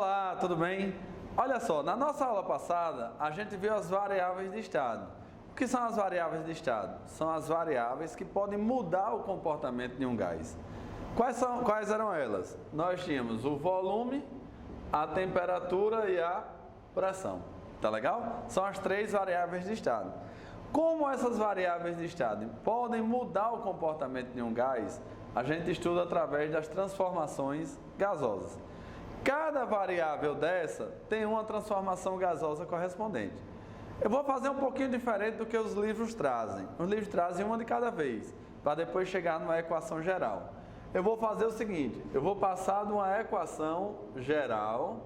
Olá, tudo bem? Olha só, na nossa aula passada, a gente viu as variáveis de estado. O que são as variáveis de estado? São as variáveis que podem mudar o comportamento de um gás. Quais eram elas? Nós tínhamos o volume, a temperatura e a pressão. Tá legal? São as três variáveis de estado. Como essas variáveis de estado podem mudar o comportamento de um gás, a gente estuda através das transformações gasosas. Cada variável dessa tem uma transformação gasosa correspondente. Eu vou fazer um pouquinho diferente do que os livros trazem. Os livros trazem uma de cada vez, para depois chegar numa equação geral. Eu vou fazer o seguinte, eu vou passar de uma equação geral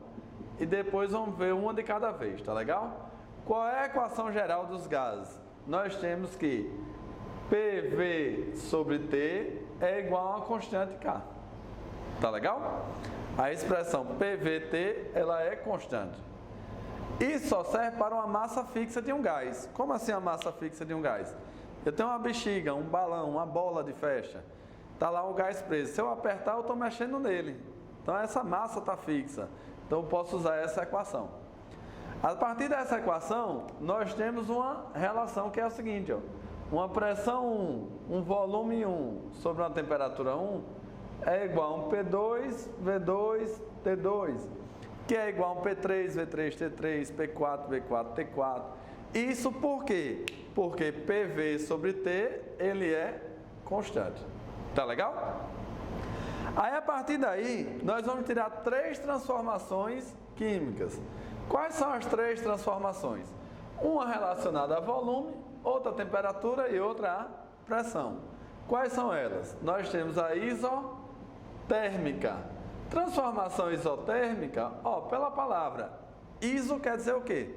e depois vamos ver uma de cada vez, tá legal? Qual é a equação geral dos gases? Nós temos que PV sobre T é igual a uma constante K. Tá legal? A expressão PVT, ela é constante. Isso só serve para uma massa fixa de um gás. Como assim a massa fixa de um gás? Eu tenho uma bexiga, um balão, uma bola de festa. Está lá o gás preso. Se eu apertar, eu estou mexendo nele. Então essa massa está fixa. Então eu posso usar essa equação. A partir dessa equação, nós temos uma relação que é o seguinte, ó. Uma pressão 1, um volume 1 sobre uma temperatura 1 é igual a um P2, V2, T2, que é igual a um P3, V3, T3, P4, V4, T4. Isso por quê? Porque PV sobre T, ele é constante. Tá legal? Aí, a partir daí, nós vamos tirar três transformações químicas. Quais são as três transformações? Uma relacionada a volume, outra a temperatura e outra a pressão. Quais são elas? Nós temos a isotérmica. Transformação isotérmica, ó, pela palavra iso quer dizer o quê?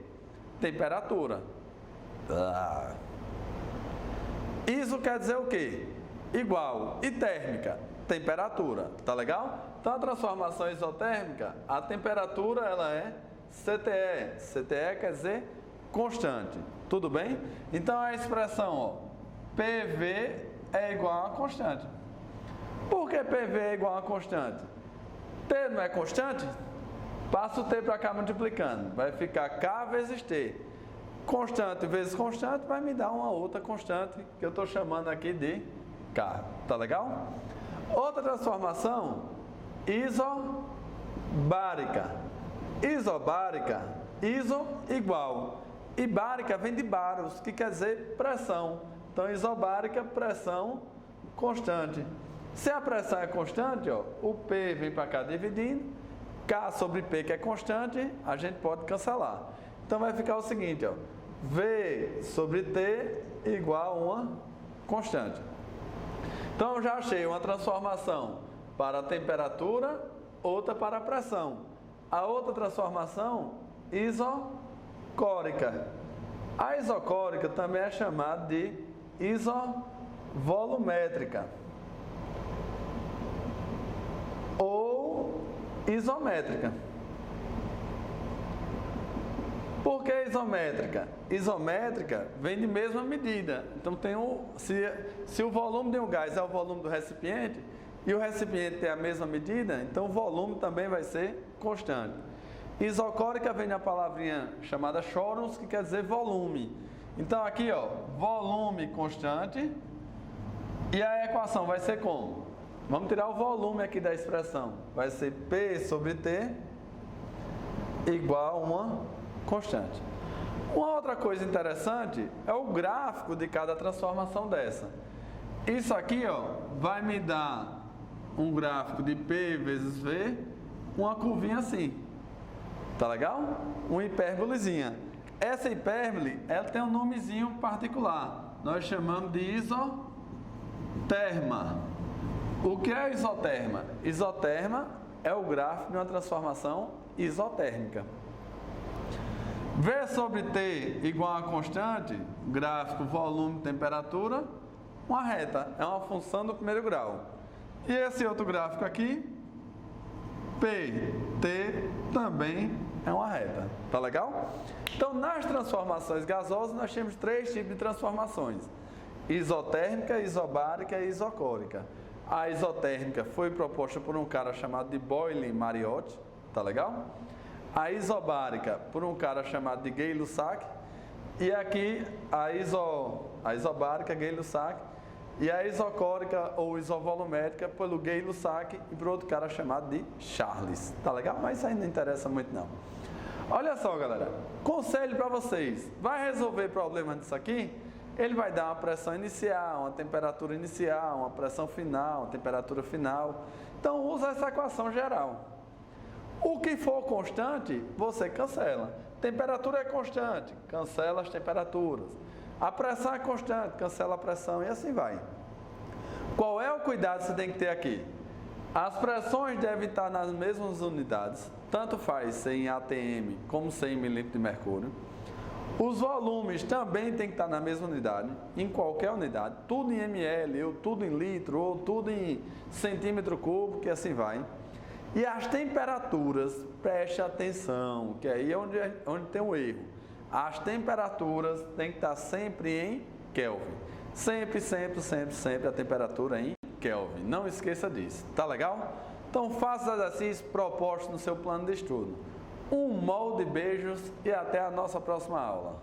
Temperatura. Iso quer dizer o quê? Igual. E térmica? Temperatura. Tá legal? Então a transformação isotérmica, a temperatura ela é CTE. CTE quer dizer constante. Tudo bem? Então a expressão, ó, PV é igual a constante. Por que PV é igual a constante? T não é constante? Passa o T para cá multiplicando. Vai ficar K vezes T. Constante vezes constante vai me dar uma outra constante que eu estou chamando aqui de K. Tá legal? Outra transformação, isobárica. Isobárica, iso igual. E bárica vem de baros, que quer dizer pressão. Então isobárica, pressão constante. Se a pressão é constante, ó, o P vem para cá dividindo, K sobre P que é constante, a gente pode cancelar. Então vai ficar o seguinte, ó, V sobre T igual a uma constante. Então eu já achei uma transformação para a temperatura, outra para a pressão. A outra transformação, isocórica. A isocórica também é chamada de isovolumétrica ou isométrica. Por que isométrica? Isométrica vem de mesma medida. Então tem se o volume de um gás é o volume do recipiente e o recipiente tem a mesma medida, então o volume também vai ser constante. Isocórica vem da palavrinha chamada chorus, que quer dizer volume. Então aqui, ó, volume constante e a equação vai ser como? Vamos tirar o volume aqui da expressão. Vai ser P sobre T igual a uma constante. Uma outra coisa interessante é o gráfico de cada transformação dessa. Isso aqui, ó, vai me dar um gráfico de P vezes V, uma curvinha assim. Tá legal? Uma hipérbolezinha. Essa hipérbole, ela tem um nomezinho particular. Nós chamamos de isoterma. O que é isoterma? Isoterma é o gráfico de uma transformação isotérmica. V sobre T igual a constante, gráfico, volume, temperatura, uma reta, é uma função do primeiro grau. E esse outro gráfico aqui, PT, também é uma reta. Tá legal? Então, nas transformações gasosas, nós temos três tipos de transformações: isotérmica, isobárica e isocórica. A isotérmica foi proposta por um cara chamado de Boyle Mariotti, tá legal? A isobárica por um cara chamado de Gay-Lussac, e aqui a isobárica, Gay-Lussac, e a isocórica ou isovolumétrica pelo Gay-Lussac e por outro cara chamado de Charles, tá legal? Mas isso aí não interessa muito não. Olha só, galera, conselho para vocês, vai resolver problema disso aqui? Ele vai dar uma pressão inicial, uma temperatura inicial, uma pressão final, uma temperatura final. Então usa essa equação geral. O que for constante, você cancela. Temperatura é constante, cancela as temperaturas. A pressão é constante, cancela a pressão e assim vai. Qual é o cuidado que você tem que ter aqui? As pressões devem estar nas mesmas unidades, tanto faz ser em atm como ser em milímetro de mercúrio. Os volumes também tem que estar na mesma unidade, em qualquer unidade, tudo em ml, ou tudo em litro, ou tudo em centímetro cúbico, e assim vai. E as temperaturas, preste atenção, que aí é onde tem o erro. As temperaturas tem que estar sempre em Kelvin. Sempre, sempre, sempre, sempre a temperatura em Kelvin. Não esqueça disso, tá legal? Então faça os exercícios propostos no seu plano de estudo. Um molde de beijos e até a nossa próxima aula.